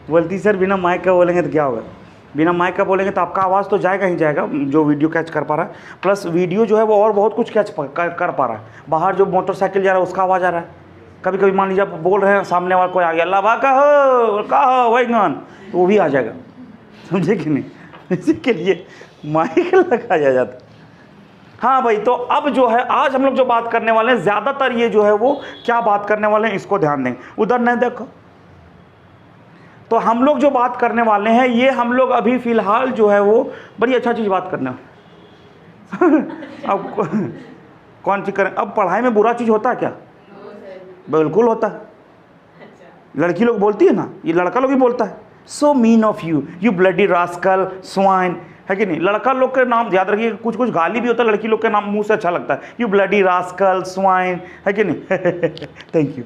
बोलती सर बिना माइक का बोलेंगे तो क्या होगा? बिना माइक का बोलेंगे तो आपका आवाज़ तो जाएगा ही जाएगा, जो वीडियो कैच कर पा रहा है, प्लस वीडियो जो है वो और बहुत कुछ कैच कर पा रहा है। बाहर जो मोटरसाइकिल जा रहा है उसका आवाज़ आ रहा है, कभी कभी मान लीजिए आप बोल रहे हैं, सामने वाला कोई आ गया, अल्लाह कहो वही गान, तो वो भी आ जाएगा, समझे कि नहीं? इसी के लिए माइक लगाया जाता है। हाँ भाई, तो अब जो है आज हम लोग जो बात करने वाले हैं, ज़्यादातर ये जो है वो क्या बात करने वाले हैं इसको ध्यान देंगे। उधर नहीं देखो, तो हम लोग जो बात करने वाले हैं ये हम लोग अभी फ़िलहाल जो है वो बड़ी अच्छा चीज़ बात करने अब कौन सी करें? अब पढ़ाई में बुरा चीज़ होता है क्या? बिल्कुल होता है। लड़की लोग बोलती है ना, ये लड़का लोग भी बोलता है, so mean of you, you bloody rascal swine, है कि नहीं? लड़का लोग के नाम याद रखिए, कुछ कुछ गाली भी होता है, लड़की लोग के नाम मुंह से अच्छा लगता है, यू ब्लडी रास्कल स्वाइन, है कि नहीं? Thank you.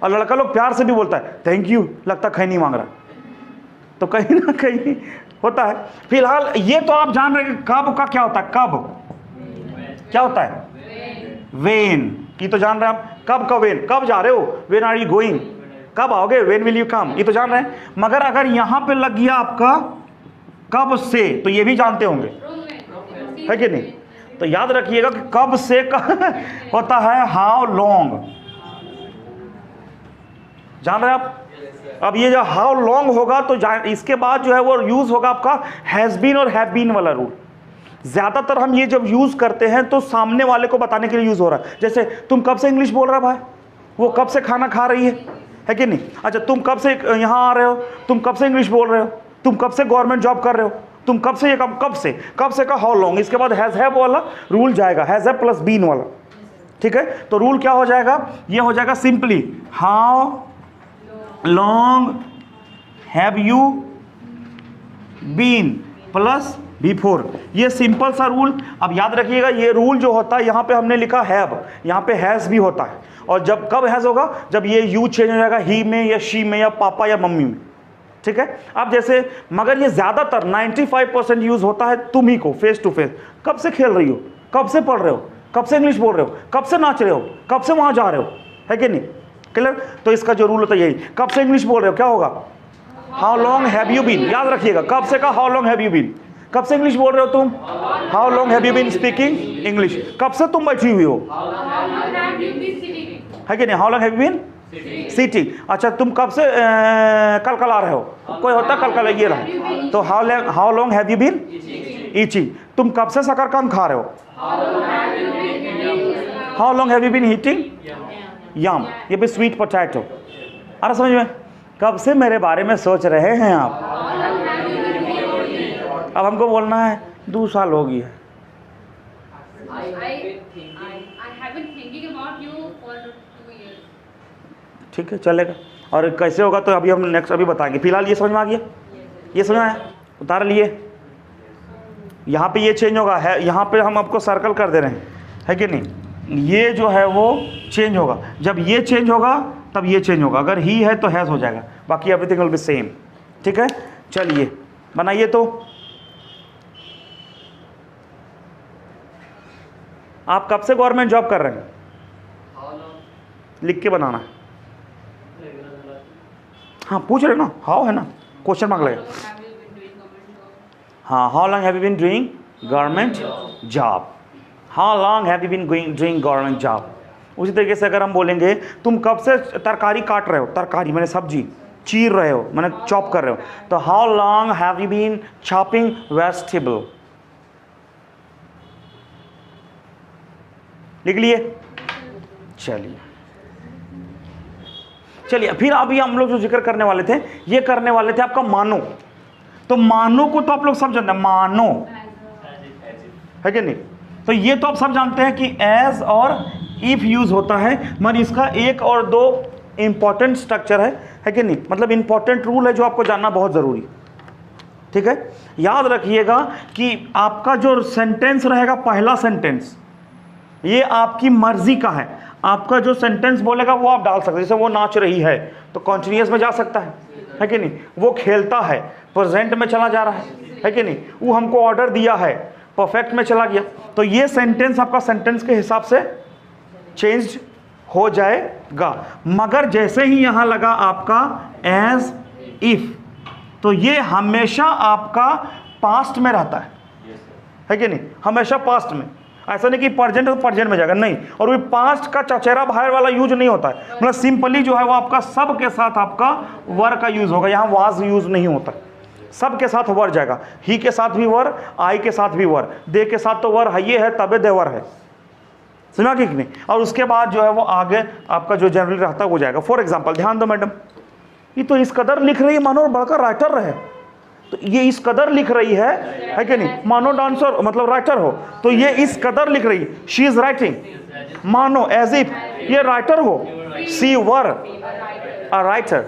और लड़का लोग प्यार से भी बोलता है थैंक यू, लगता है खैनी मांग रहा है, तो कहीं ना कहीं होता है। फिलहाल ये तो आप जान रहे हैं कब का क्या होता है, कब क्या होता है, वेन, ये तो जान रहे हैं आप, कब का वेन, कब जा रहे हो, वेन आर यू गोइंग, कब आओगे, वेन विल यू कम, ये तो जान रहे हैं। मगर अगर यहां पे लग गया आपका कब से, तो ये भी जानते होंगे, है कि नहीं? तो याद रखिएगा कि कब से होता है हाउ लॉन्ग, जान रहे हैं आप? अब ये जो हाउ लॉन्ग होगा तो इसके बाद जो है वो यूज होगा आपका हैज बीन और हैव बीन वाला रूल। ज्यादातर हम ये जब यूज करते हैं तो सामने वाले को बताने के लिए यूज हो रहा है। जैसे तुम कब से इंग्लिश बोल रहा है भाई, वो कब से खाना खा रही है कि नहीं? अच्छा, तुम कब से यहाँ आ रहे हो, तुम कब से इंग्लिश बोल रहे हो, तुम कब से गवर्नमेंट जॉब कर रहे हो, तुम कब से ये काम, कब से का हाउ लॉन्ग, इसके बाद हैज हैव वाला रूल जाएगा, हैज हैव प्लस बीन वाला, ठीक है? तो रूल क्या हो जाएगा, ये हो जाएगा simply how long have you been plus before, ये सिंपल सा रूल। अब याद रखिएगा ये रूल जो होता है, यहाँ पे हमने लिखा हैव, यहाँ पे हैज भी होता है, और जब कब हैज होगा, जब ये यू चेंज हो जाएगा ही में या शी में या पापा या मम्मी में, ठीक है? अब जैसे, मगर ये ज्यादातर 95% यूज होता है तुम ही को, फेस टू फेस, कब से खेल रही हो, कब से पढ़ रहे हो, कब से इंग्लिश बोल रहे हो, कब से नाच रहे हो, कब से वहां जा रहे हो, है कि नहीं? क्लियर? तो इसका जो रूल होता है यही, कब से इंग्लिश बोल रहे हो क्या होगा, how long have you been, याद रखिएगा कब से का how long have you been, कब से इंग्लिश बोल रहे हो तुम, how long have you been speaking English, कब से तुम बैठी हुई हो, है कि नहीं? How long have you been sitting. अच्छा, तुम कब से कल कल आ रहे हो, कोई होता कल कल ये रहा, तो how long have you been eating. तुम कब से शकरकंद खा रहे हो, how long have you been eating yam, ये भी स्वीट पोटैटो। अरे समझ में, कब से मेरे बारे में सोच रहे हैं आप, अब हमको बोलना है 2 साल हो गई है, ठीक है चलेगा। और कैसे होगा तो अभी हम नेक्स्ट अभी बताएंगे, फिलहाल ये समझ में आ गया, ये समझ में आया, उतार लिए। यहाँ पे ये चेंज होगा है, यहाँ पे हम आपको सर्कल कर दे रहे हैं, है कि नहीं? ये जो है वो चेंज होगा, जब ये चेंज होगा तब ये चेंज होगा, अगर ही है तो हैज हो जाएगा, बाकी एवरीथिंग विल बी सेम, ठीक है? चलिए बनाइए। तो आप कब से गवर्नमेंट जॉब कर रहे हैं, लिख के बनाना है। हाँ पूछ रहे ना, हाउ है ना, क्वेश्चन मार्क लगेगा। हाँ, how long have you been doing government job, how long have you been doing government job. उसी तरीके से अगर हम बोलेंगे तुम कब से तरकारी काट रहे हो, तरकारी मैंने सब्जी चीर रहे हो, मैंने चॉप कर रहे हो, तो how long have you been chopping vegetable, लिख लिए। चलिए फिर अभी हम लोग जो जिक्र करने वाले थे, ये करने वाले थे आपका मानो। तो मानो को तो आप लोग सब जानते हैं, मानो, है कि नहीं? तो ये तो आप सब जानते हैं कि एज और इफ यूज होता है, मगर इसका एक और दो इंपॉर्टेंट स्ट्रक्चर है कि नहीं? मतलब इंपॉर्टेंट रूल है जो आपको जानना बहुत जरूरी, ठीक है? याद रखिएगा कि आपका जो सेंटेंस रहेगा, पहला सेंटेंस ये आपकी मर्जी का है, आपका जो सेंटेंस बोलेगा वो आप डाल सकते हैं। जैसे वो नाच रही है तो कॉन्टिन्यूअस में जा सकता है कि नहीं? वो खेलता है, प्रेजेंट में चला जा रहा है कि नहीं? वो हमको ऑर्डर दिया है, परफेक्ट में चला गया। तो ये सेंटेंस आपका सेंटेंस के हिसाब से चेंज हो जाएगा। मगर जैसे ही यहां लगा आपका एज इफ, तो ये हमेशा आपका पास्ट में रहता है कि नहीं, हमेशा पास्ट में। ऐसा नहीं कि प्रेजेंट तो प्रेजेंट में जाएगा, नहीं। और वो पास्ट का चचेरा बाहर वाला यूज नहीं होता है, मतलब सिंपली जो है वो आपका सब के साथ आपका वर का यूज होगा। यहाँ वाज यूज नहीं होता, सब के साथ वर जाएगा। ही के साथ भी वर, आई के साथ भी वर, दे के साथ तो वर है, ये है तबे देवर है, समझा कि नहीं। और उसके बाद जो है वो आगे आपका जो जनरली रहता है वो जाएगा। फॉर एग्जाम्पल ध्यान दो मैडम, ये तो इस कदर लिख रही है मानो बड़का राइटर रहे, तो ये इस कदर लिख रही है कि नहीं, मानो डांसर मतलब राइटर हो, तो ये इस कदर लिख रही है, शी इज राइटिंग, मानो एज इफ ये राइटर हो, सी वर अ राइटर।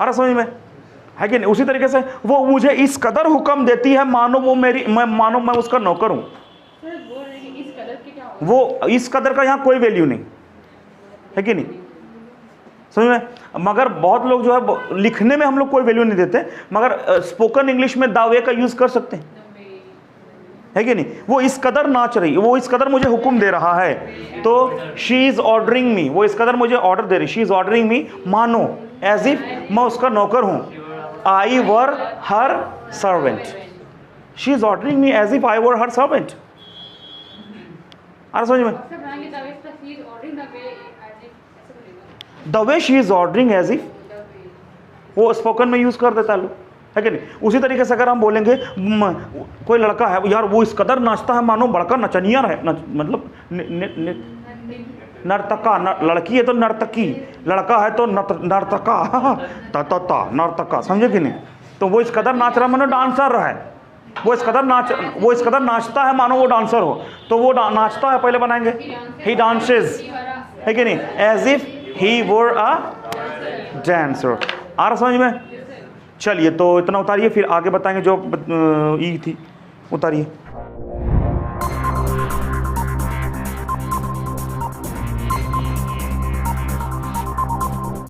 आ रहा समझ में है कि नहीं। उसी तरीके से वो मुझे इस कदर हुक्म देती है, मानो वो मेरी, मानो मैं उसका नौकर हूं। वो इस कदर का यहाँ कोई वैल्यू नहीं है कि नहीं, समझ में। मगर बहुत लोग जो है लिखने में हम लोग कोई वैल्यू नहीं देते, मगर स्पोकन इंग्लिश में द वे का यूज कर सकते हैं, है कि नहीं। वो इस कदर नाच रही, वो इस कदर मुझे हुक्म दे रहा है, तो शी इज ऑर्डरिंग मी, वो इस कदर मुझे ऑर्डर दे रही, शी इज ऑर्डरिंग मी, मानो एज इफ मैं उसका नौकर हूं, I were her servant, she is ordering me as if I were her servant. आ समझ में, the way she is ordering as if, वो स्पोकन में यूज कर देता है, है कि नहीं। उसी तरीके से अगर हम बोलेंगे कोई लड़का है यार वो इस कदर नाचता है मानो बड़का नचनिया है, मतलब नर्तका, लड़की है तो नर्तकी, लड़का है तो नर्तका, नर्तका, समझे कि नहीं। तो वो इस कदर नाच रहा मानो डांसर है, वो इस कदर नाचता है मानो वो डांसर हो, तो वो नाचता है पहले बनाएंगे ही डांसेस, है कि नहीं, as if he were a dancer. आ रहा समझ में। चलिए तो इतना उतारिए, फिर आगे बताएंगे जो ई थी, उतारिए।